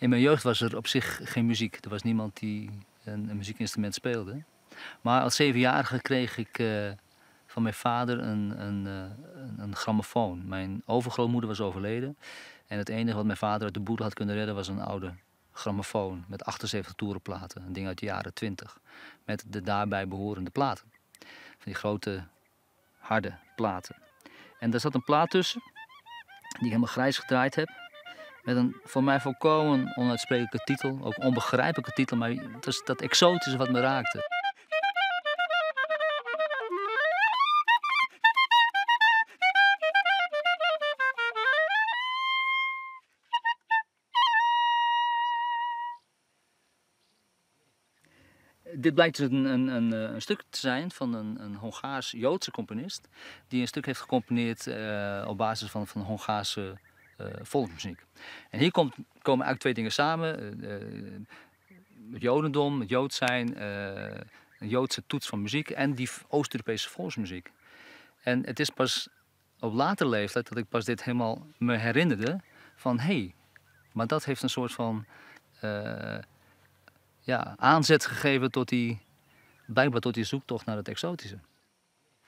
In mijn jeugd was er op zich geen muziek. Er was niemand die een muziekinstrument speelde. Maar als 7-jarige kreeg ik van mijn vader een grammofoon. Mijn overgrootmoeder was overleden. En het enige wat mijn vader uit de boedel had kunnen redden was een oude grammofoon met 78 toerenplaten. Een ding uit de jaren 20. Met de daarbij behorende platen. Van die grote, harde platen. En daar zat een plaat tussen, die ik helemaal grijs gedraaid heb. Met een voor mij volkomen onuitsprekelijke titel. Ook onbegrijpelijke titel, maar het was dat exotische wat me raakte. Dit blijkt dus een stuk te zijn van een Hongaars-Joodse componist. Die een stuk heeft gecomponeerd op basis van Hongaarse volksmuziek. En hier komen eigenlijk twee dingen samen. Het Jodendom, het Jood zijn, een Joodse toets van muziek en die Oost-Europese volksmuziek. En het is pas op latere leeftijd dat ik pas dit helemaal me herinnerde van hé, maar dat heeft een soort van aanzet gegeven tot blijkbaar tot die zoektocht naar het exotische.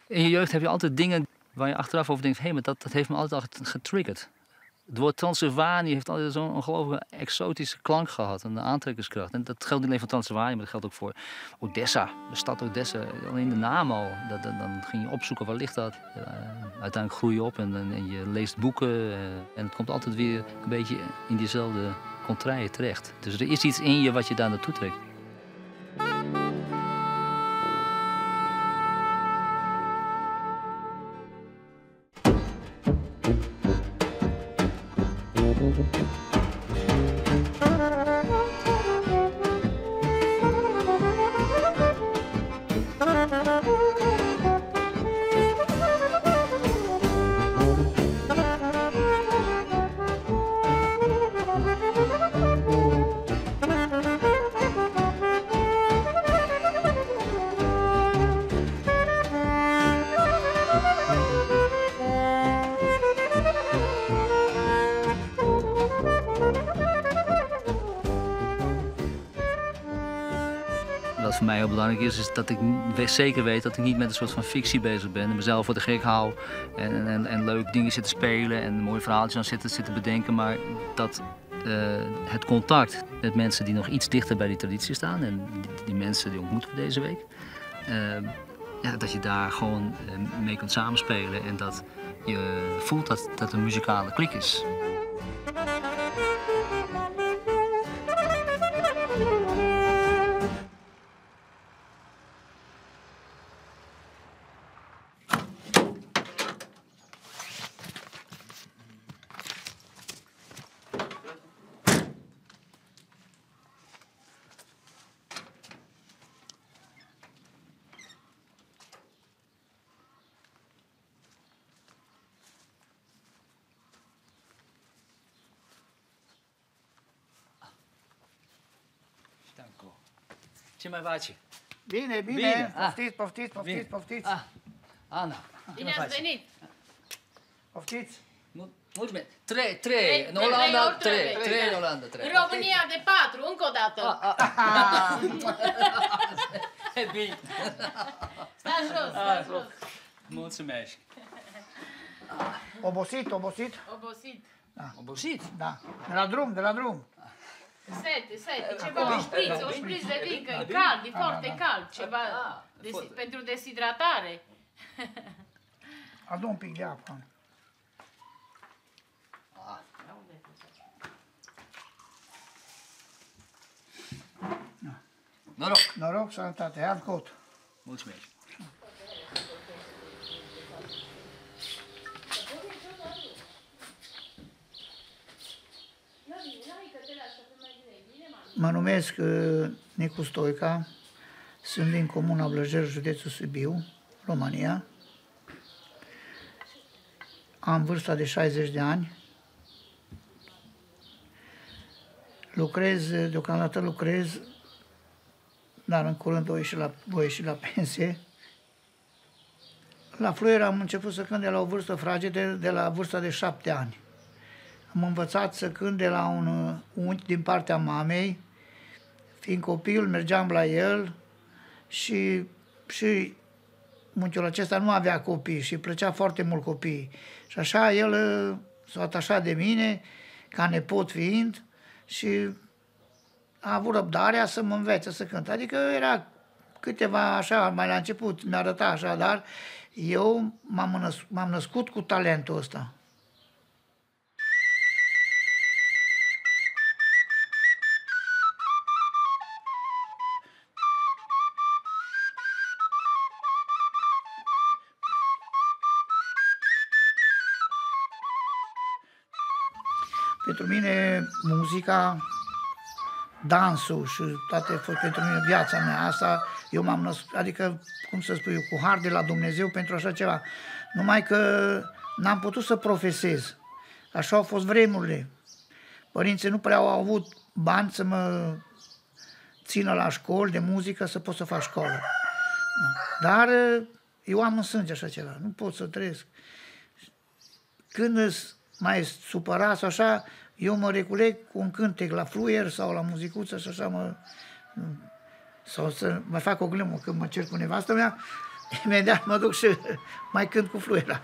In je jeugd heb je altijd dingen waar je achteraf over denkt, hé, maar dat heeft me altijd al getriggerd. Het woord Transylvanië heeft altijd zo'n ongelooflijke exotische klank gehad, een aantrekkingskracht. En dat geldt niet alleen voor Transylvanië, maar dat geldt ook voor Odessa, de stad Odessa. Alleen de naam al, dan ging je opzoeken waar ligt dat. Uiteindelijk groei je op en je leest boeken en het komt altijd weer een beetje in diezelfde contraien terecht. Dus er is iets in je wat je daar naartoe trekt. Wat voor mij heel belangrijk is dat ik zeker weet dat ik niet met een soort van fictie bezig ben. En mezelf voor de gek hou en leuk dingen zit te spelen en mooie verhaaltjes aan zitten bedenken. Maar dat het contact met mensen die nog iets dichter bij die traditie staan en die mensen die ontmoeten we deze week. Dat je daar gewoon mee kunt samenspelen en dat je voelt dat het een muzikale klik is. Ce mai faci? Bine, bine. Bine. Poftiți. Ana. Bine ați venit! Poftiți. Mulți bine. Trei. În Olanda, trei în Olanda, trei. În România de 4, încă o dată! E bine. Stați jos, stați jos! Mulțumesc. Obosit. Obosit! Obosit? Da. De la drum. Sete, ceva, un șpriț de vin, că e cald, e foarte cald, ceva pentru deshidratare. Adu un pic de apă. Noroc. Noroc, sănătate, ia cot. Mulțumesc. Mă numesc Nicu Stoica, sunt din Comuna Blăjel, județul Sibiu, România. Am vârsta de 60 de ani. Deocamdată lucrez, dar în curând voi ieși la pensie. La fluier am început să cânt de la o vârstă fragedă, de la vârsta de 7 ani. am învățat să cânt de la un unchi din partea mamei. Fiind copil, mergeam la el și unchiul acesta nu avea copii și îi plăcea foarte mult copiii. Și așa el s-a atașat de mine, ca nepot fiind, și a avut răbdarea să mă învețe să cânt. Adică era câteva așa, mai la început mi-a arătat așa, dar eu m-am născut cu talentul ăsta. Pentru mine muzica, dansul și toate pentru mine viața mea asta, eu m-am născut, adică, cum să spun eu, cu har de la Dumnezeu pentru așa ceva. Numai că n-am putut să profesez. Așa au fost vremurile. Părinții nu prea au avut bani să mă țină la școli de muzică să pot să fac școală. Dar eu am în sânge așa ceva, nu pot să trăiesc. Când mai supărat sau așa, eu mă reculeg cu un cântec la fluier sau la muzicuță și așa sau să mai fac o glumă când mă cer cu nevastă mea, imediat mă duc și mai cânt cu fluiera.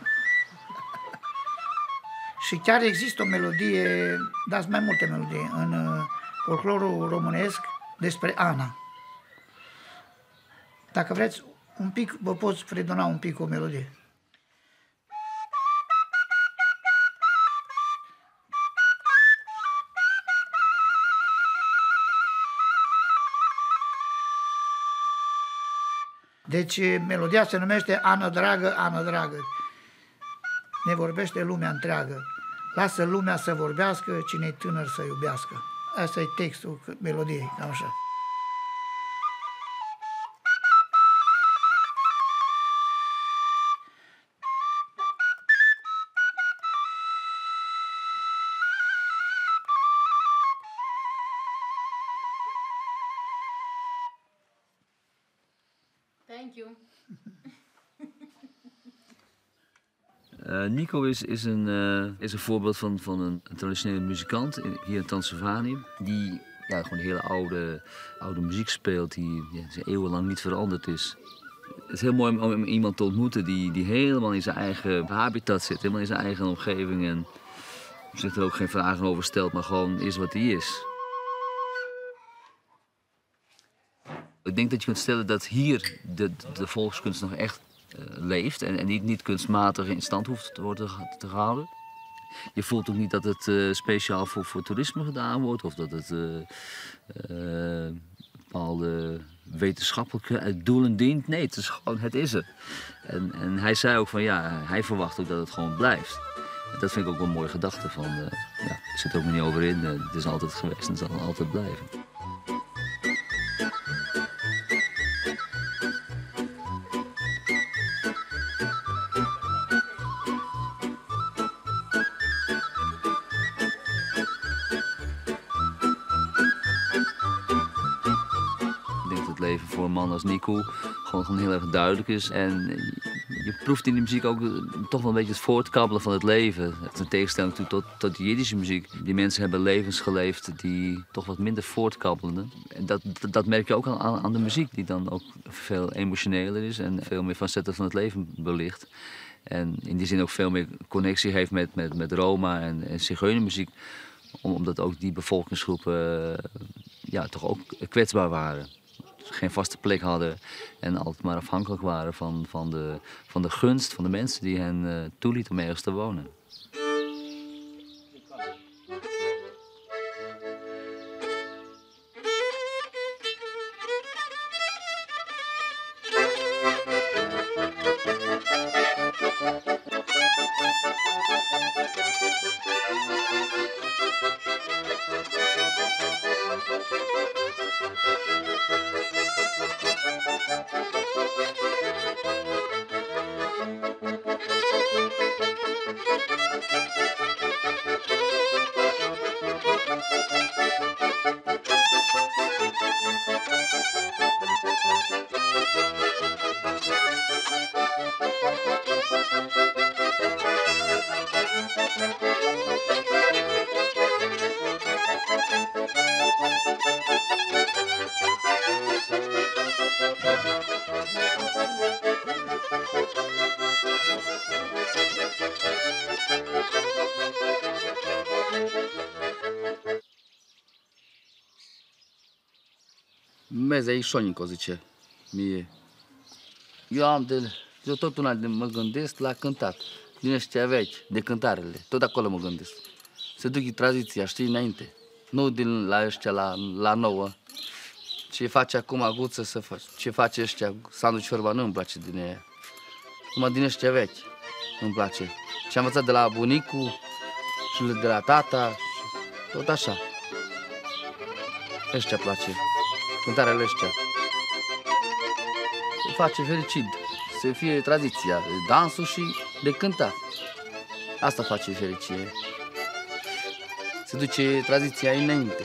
Și chiar există o melodie, dar mai multe melodii, în folclorul românesc despre Ana. Dacă vreți, un pic, vă pot fredona un pic o melodie. Deci melodia se numește Ană dragă, Ană dragă. Ne vorbește lumea întreagă. Lasă lumea să vorbească, cine-i tânăr să iubească. Asta e textul melodiei, cam așa. Thank you. Nico is een voorbeeld van een traditionele muzikant hier in Transylvanië. Die gewoon hele oude muziek speelt die eeuwenlang niet veranderd is. Het is heel mooi om iemand te ontmoeten die helemaal in zijn eigen habitat zit. Helemaal in zijn eigen omgeving. En zich er ook geen vragen over stelt, maar gewoon is wat hij is. Ik denk dat je kunt stellen dat hier de volkskunst nog echt leeft en niet kunstmatig in stand hoeft te worden gehouden. Je voelt ook niet dat het speciaal voor toerisme gedaan wordt of dat het bepaalde wetenschappelijke doelen dient. Nee, het is gewoon, het is er. En hij zei ook van ja, hij verwacht ook dat het gewoon blijft. En dat vind ik ook wel een mooie gedachte van, ja, ik zit er ook niet over in, het is altijd geweest en het zal altijd blijven. Leven voor een man als Nico gewoon heel erg duidelijk is. En je proeft in die muziek ook toch wel een beetje het voortkabbelen van het leven. Het is een tegenstelling tot de Jiddische muziek. Die mensen hebben levens geleefd die toch wat minder voortkabbelden. En dat merk je ook aan de muziek, die dan ook veel emotioneler is en veel meer facetten van het leven belicht. En in die zin ook veel meer connectie heeft met Roma en zigeunermuziek. Omdat ook die bevolkingsgroepen toch ook kwetsbaar waren. Geen vaste plek hadden en altijd maar afhankelijk waren van de gunst van de mensen die hen toelieten om ergens te wonen. Mezea Ișonico, zice mie. Eu tot mă gândesc la cântat. Din ăștia vechi, de cântarele, tot acolo mă gândesc. Se duc tradiția, știi, înainte. Nu din la ăștia la nouă. Ce face acum Aguță, ce face ăștia, Sandu Ciorba, nu îmi place din ea. Numai din ăștia vechi îmi place. Ce am învățat de la bunicul și de la tata, tot așa. Ăștia place, cântarele ăștia. Se face fericit, să fie tradiția, dansul și de cântat. Asta face fericire. Se duce tradiția înainte.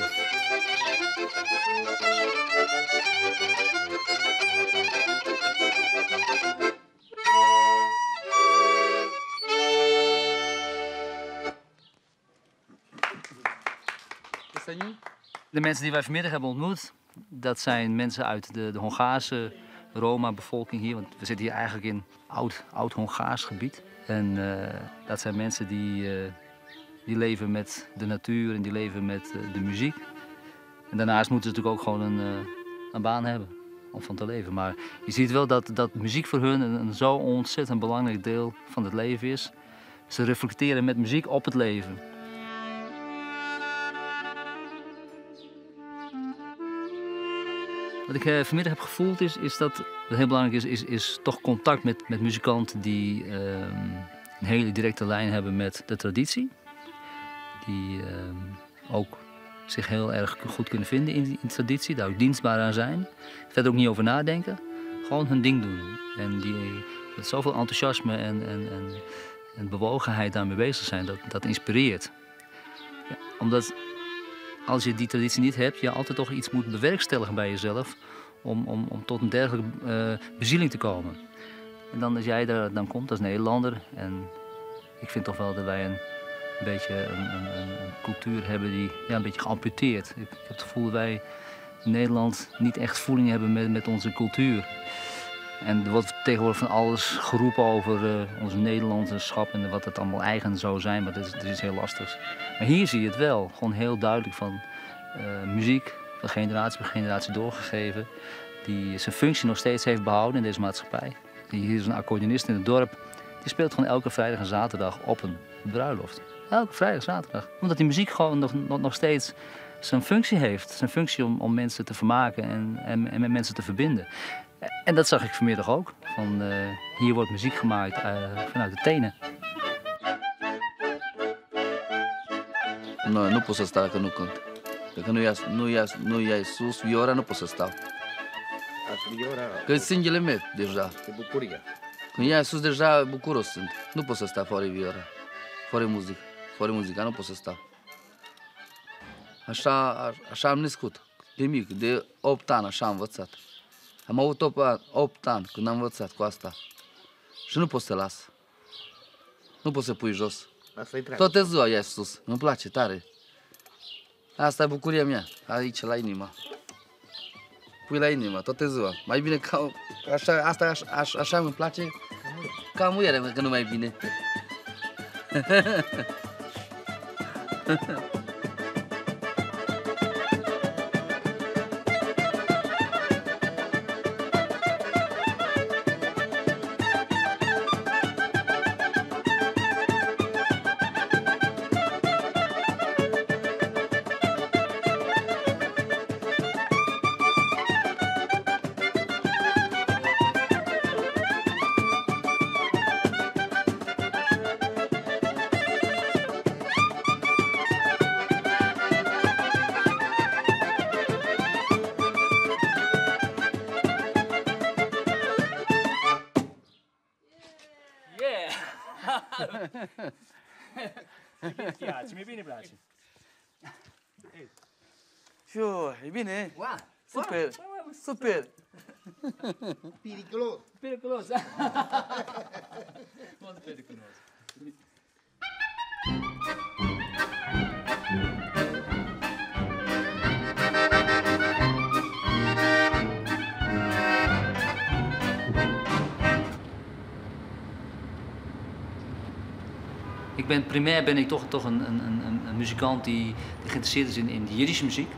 De mensen die wij vanmiddag hebben ontmoet, dat zijn mensen uit de Hongaarse Roma-bevolking hier. Want we zitten hier eigenlijk in oud-Hongaars gebied. En dat zijn mensen die leven met de natuur en die leven met de muziek. En daarnaast moeten ze natuurlijk ook gewoon een baan hebben om van te leven. Maar je ziet wel dat muziek voor hun een zo ontzettend belangrijk deel van het leven is. Ze reflecteren met muziek op het leven. Wat ik vanmiddag heb gevoeld is dat wat heel belangrijk is toch contact met muzikanten die een hele directe lijn hebben met de traditie. Die ook zich heel erg goed kunnen vinden in die traditie, daar ook dienstbaar aan zijn. Verder ook niet over nadenken, gewoon hun ding doen. En die met zoveel enthousiasme en bewogenheid daarmee bezig zijn, dat inspireert. Ja, omdat als je die traditie niet hebt, je altijd toch iets moet bewerkstelligen bij jezelf om tot een dergelijke bezieling te komen. En dan als jij daar dan komt als Nederlander, en ik vind toch wel dat wij een beetje een cultuur hebben die een beetje geamputeerd. Ik heb het gevoel dat wij in Nederland niet echt voeling hebben met onze cultuur. En er wordt tegenwoordig van alles geroepen over ons Nederlanderschap en wat het allemaal eigen zou zijn, maar dat is heel lastig. Maar hier zie je het wel, gewoon heel duidelijk van muziek, van generatie bij generatie doorgegeven, die zijn functie nog steeds heeft behouden in deze maatschappij. Hier is een accordeonist in het dorp, die speelt gewoon elke vrijdag en zaterdag op een bruiloft. Elke vrijdag, zaterdag. Omdat die muziek gewoon nog steeds zijn functie heeft. Zijn functie om mensen te vermaken en met mensen te verbinden. En dat zag ik vanmiddag ook. Hier wordt muziek gemaakt vanuit de tenen. Nu pot să stau dacă nu cânt. Dacă nu ia sus vioara, nu pot să stau. Că e sângele meu deja. E bucuria. Când ia sus deja bucuros sunt. Nu pot să stau fără vioara. Fără muzică. Fără muzică nu pot să stau. Așa am născut. De mic, de 8 ani așa am învățat. Am avut 8 ani când am învățat cu asta. Și nu pot să las. Nu pot să pui jos. Asta e treaba. Toată ziua ia sus. Îmi place tare. Asta e bucuria mea. Aici, la inima. Pui la inima, toată ziua. Mai bine ca așa, asta așa îmi place. Ca muiere, că nu mai bine. Mi bine place. Fiu, e bine? Super, super. Periculos. Periculos. Muito periculos. Primair ben ik toch een muzikant die geïnteresseerd is in de Jiddische muziek.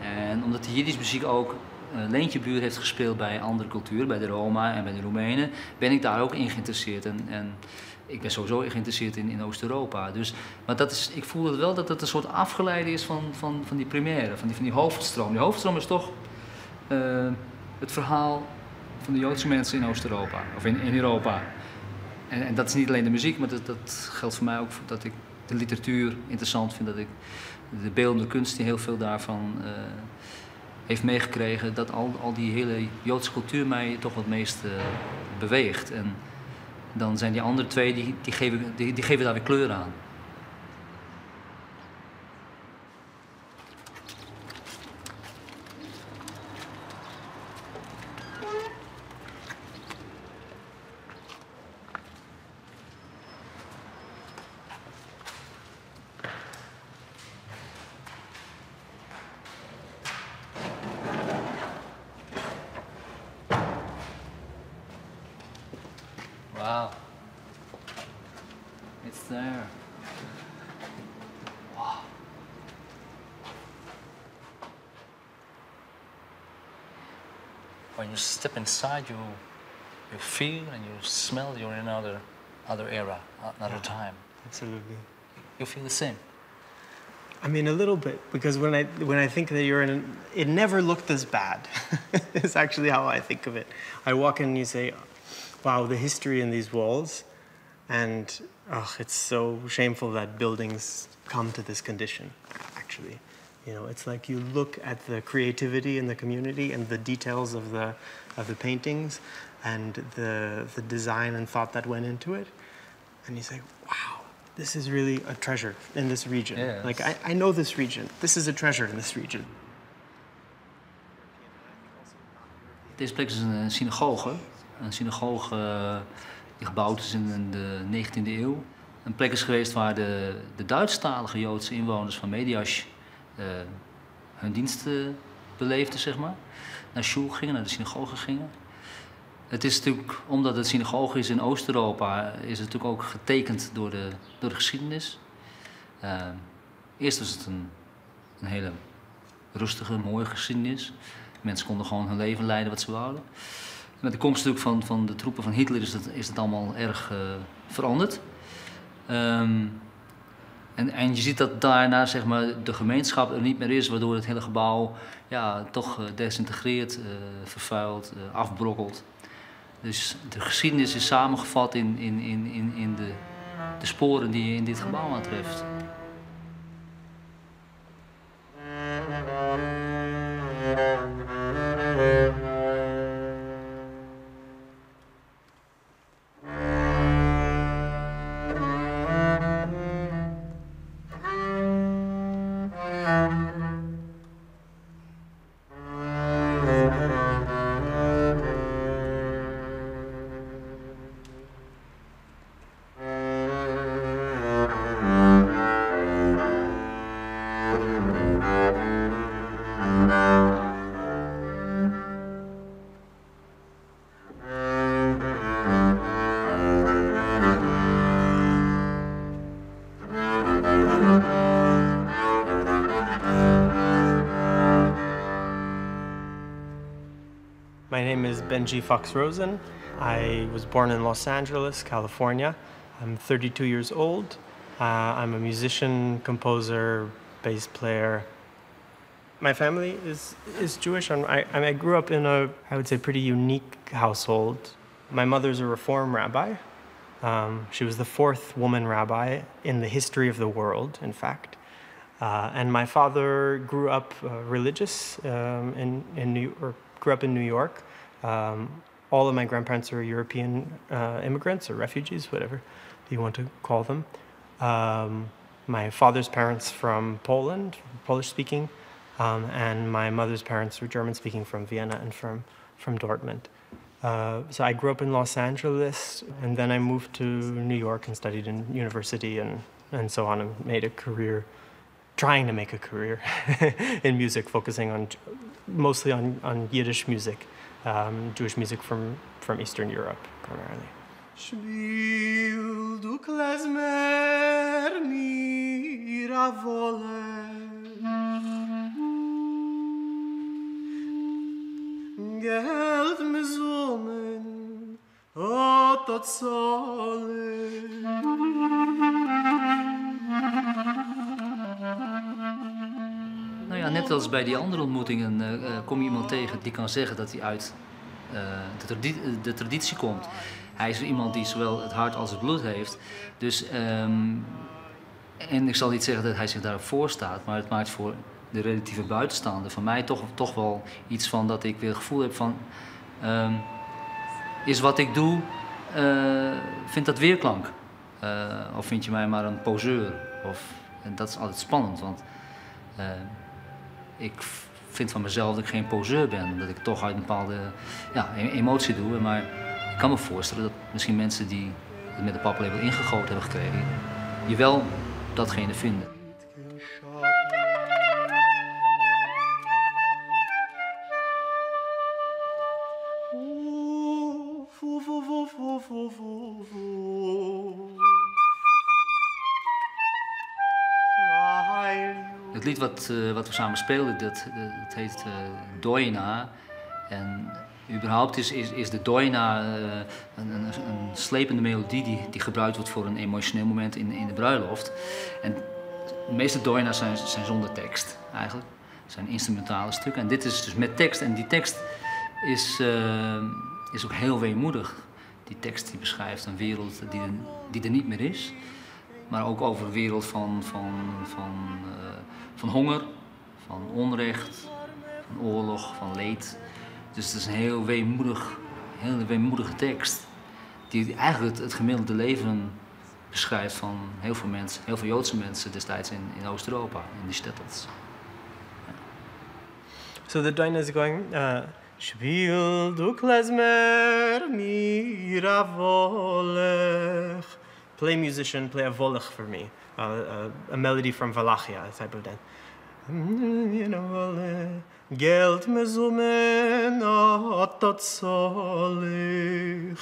En omdat de Jiddische muziek ook leentjebuur heeft gespeeld bij andere culturen, bij de Roma en bij de Roemenen, ben ik daar ook in geïnteresseerd. En ik ben sowieso geïnteresseerd in Oost-Europa. Dus, maar ik voel wel dat het een soort afgeleide is van die primaire, van die hoofdstroom. Die hoofdstroom is toch het verhaal van de Joodse mensen in Oost-Europa, of in Europa. En dat is niet alleen de muziek, maar dat geldt voor mij ook dat ik de literatuur interessant vind, dat ik de beeldende kunst die heel veel daarvan heeft meegekregen, dat al die hele Joodse cultuur mij toch wat meest beweegt. En dan zijn die andere twee, die geven daar weer kleur aan. Wow. It's there. Wow. When you step inside, you feel and you smell you're in another era, another time. Absolutely. You feel the same. I mean, a little bit, because when I think that you're in, it never looked this bad. It's actually how I think of it. I walk in and you say, wow, the history in these walls, and it's so shameful that buildings come to this condition, actually. You know, it's like you look at the creativity in the community and the details of the paintings and the design and thought that went into it, and you say, wow, this is really a treasure in this region. Yes. Like, I know this region. This is a treasure in this region. Deze plek is een synagoge. Een synagoge die gebouwd is in de 19e eeuw. Een plek is geweest waar de Duitsstalige Joodse inwoners van Mediasch hun diensten beleefden, zeg maar. Naar shul gingen, naar de synagoge gingen. Het is natuurlijk, omdat het synagoge is in Oost-Europa, is het natuurlijk ook getekend door de geschiedenis. Eerst was het een hele rustige, mooie geschiedenis. Mensen konden gewoon hun leven leiden wat ze wouden. Met de komst natuurlijk van de troepen van Hitler is het allemaal erg veranderd. En je ziet dat daarna, zeg maar, de gemeenschap er niet meer is, waardoor het hele gebouw toch desintegreert, vervuilt, afbrokkelt. Dus de geschiedenis is samengevat in de sporen die je in dit gebouw aantreft. My name is Benji Fox Rosen. I was born in Los Angeles, California. I'm 32 years old. I'm a musician, composer, bass player. My family is Jewish. I grew up in a, I would say, pretty unique household. My mother's a Reform rabbi. She was the 4th woman rabbi in the history of the world, in fact. And my father grew up religious grew up in New York. All of my grandparents are European immigrants or refugees, whatever you want to call them. My father's parents from Poland, Polish-speaking, and my mother's parents were German-speaking from Vienna and from Dortmund. So I grew up in Los Angeles, and then I moved to New York and studied in university and so on, and made a career, trying to make a career in music, focusing mostly on Yiddish music, Jewish music from Eastern Europe, primarily. Spiel du klezmer mira vole, Geld mezumen tot zole. Nou ja, net als bij die andere ontmoetingen kom je iemand tegen die kan zeggen dat hij uit de traditie komt. Hij is iemand die zowel het hart als het bloed heeft. Dus, en ik zal niet zeggen dat hij zich daarop voor staat, maar het maakt voor de relatieve buitenstaander van mij toch wel iets van dat ik weer het gevoel heb van... is wat ik doe, vindt dat weerklank? Of vind je mij maar een poseur? En dat is altijd spannend, want ik vind van mezelf dat ik geen poseur ben. Omdat ik toch uit een bepaalde emotie doe. Maar ik kan me voorstellen dat misschien mensen die het met de paplepel ingegoten hebben gekregen, je wel datgene vinden. Het lied wat we samen speelden, dat heet Doina. En überhaupt is de Doina een slepende melodie die gebruikt wordt voor een emotioneel moment in de bruiloft. En de meeste Doina's zijn zonder tekst eigenlijk. Het zijn instrumentale stukken. En dit is dus met tekst. En die tekst is ook heel weemoedig. Die tekst die beschrijft een wereld die er niet meer is. Maar ook over een wereld van honger, van onrecht, van oorlog, van leed. Dus het is een heel weemoedige tekst. Die eigenlijk het gemiddelde leven beschrijft van heel veel mensen, heel veel Joodse mensen destijds in Oost-Europa, in die shtetls. So the Doina is going, Spiel du klezmer mira volech. Play musician, play a volech for me. A melody from Valachia, a type of dance. Geld mezumen tot solich.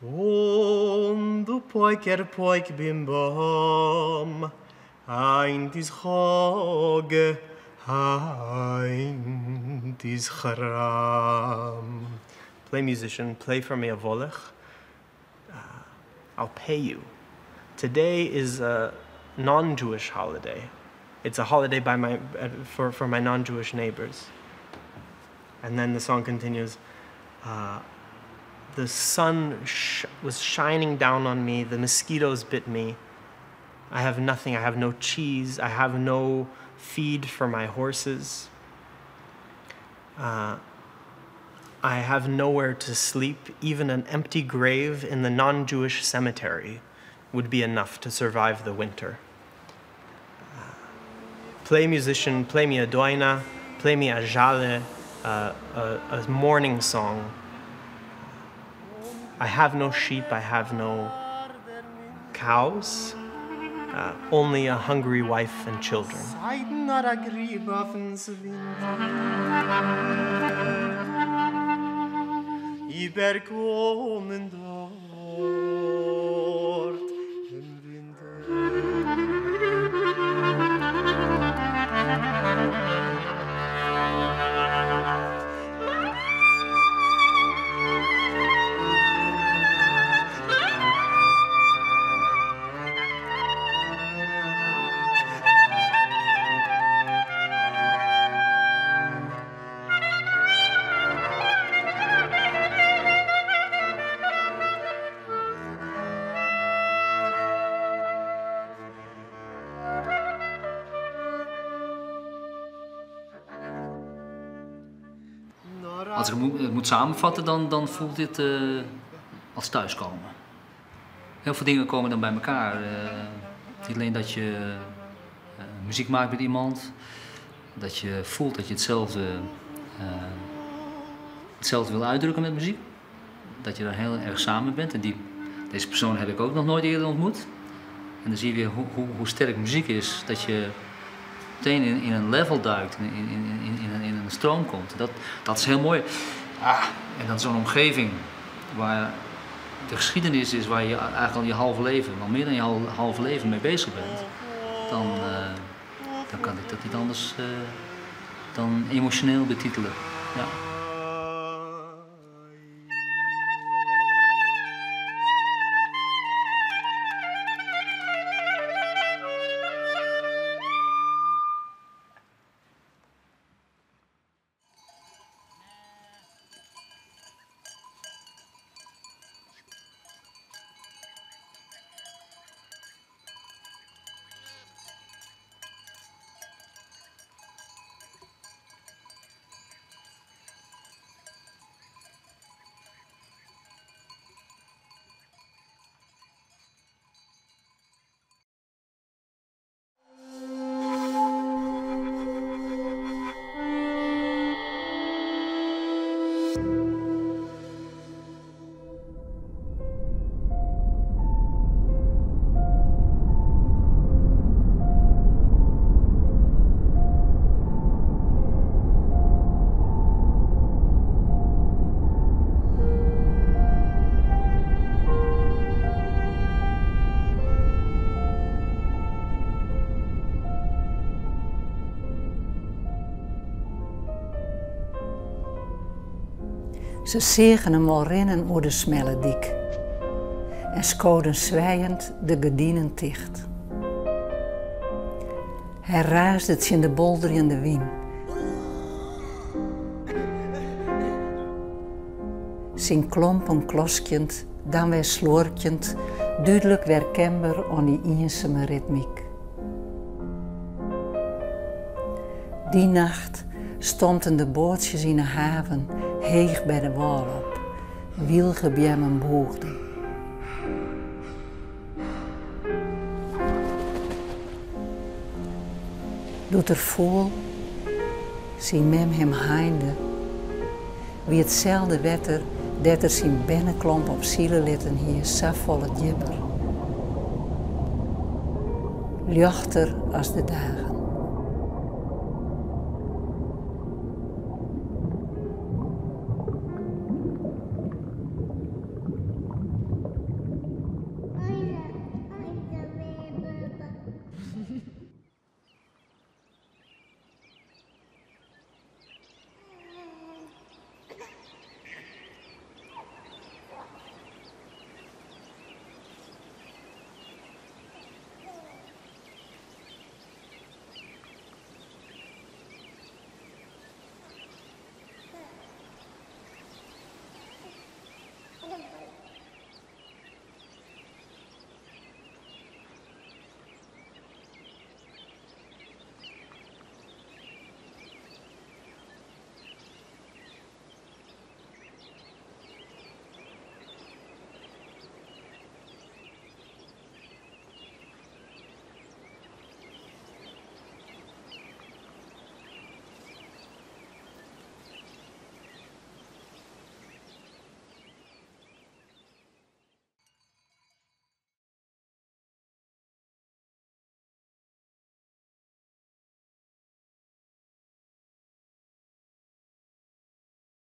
Und du poik bim bom. Ein tis choge, ein tis charam. Play musician, play for me a volech. I'll pay you. Today is a non-Jewish holiday. It's a holiday for my non-Jewish neighbors. And then the song continues, the sun was shining down on me, the mosquitoes bit me. I have nothing, I have no cheese, I have no feed for my horses. I have nowhere to sleep. Even an empty grave in the non-Jewish cemetery would be enough to survive the winter. Play musician, play me a doina, play me a jale, a mourning song. I have no sheep, I have no cows, only a hungry wife and children. Überkommen dort im Winter. Als ik het moet samenvatten, dan voelt dit als thuiskomen. Heel veel dingen komen dan bij elkaar. Niet alleen dat je muziek maakt met iemand, dat je voelt dat je hetzelfde wil uitdrukken met muziek. Dat je daar heel erg samen bent. En deze persoon heb ik ook nog nooit eerder ontmoet. En dan zie je weer hoe sterk muziek is, dat je meteen in een level duikt, in een stroom komt. Dat is heel mooi. En dan zo'n omgeving waar de geschiedenis is waar je eigenlijk al je halve leven, al meer dan je halve leven mee bezig bent, dan kan ik dat niet anders dan emotioneel betitelen. Ja. Ze zagen hem al rennen over de smelle dik en schoten zwijgend de gordijnen dicht. Hij raasde het in de bolder in de wien. Zijn klompen kloskend, dan weer slorkend, duidelijk herkenbaar aan die eenzame ritmiek. Die nacht stonden de bootjes in de haven, heeg bij de wal op, wielgebjem en boogden. Doet er vol, zien mem hem heinde, wie hetzelfde wetter dat er zijn binnenklomp op zielen litten hier safvolle djipper. Lichter als de dagen.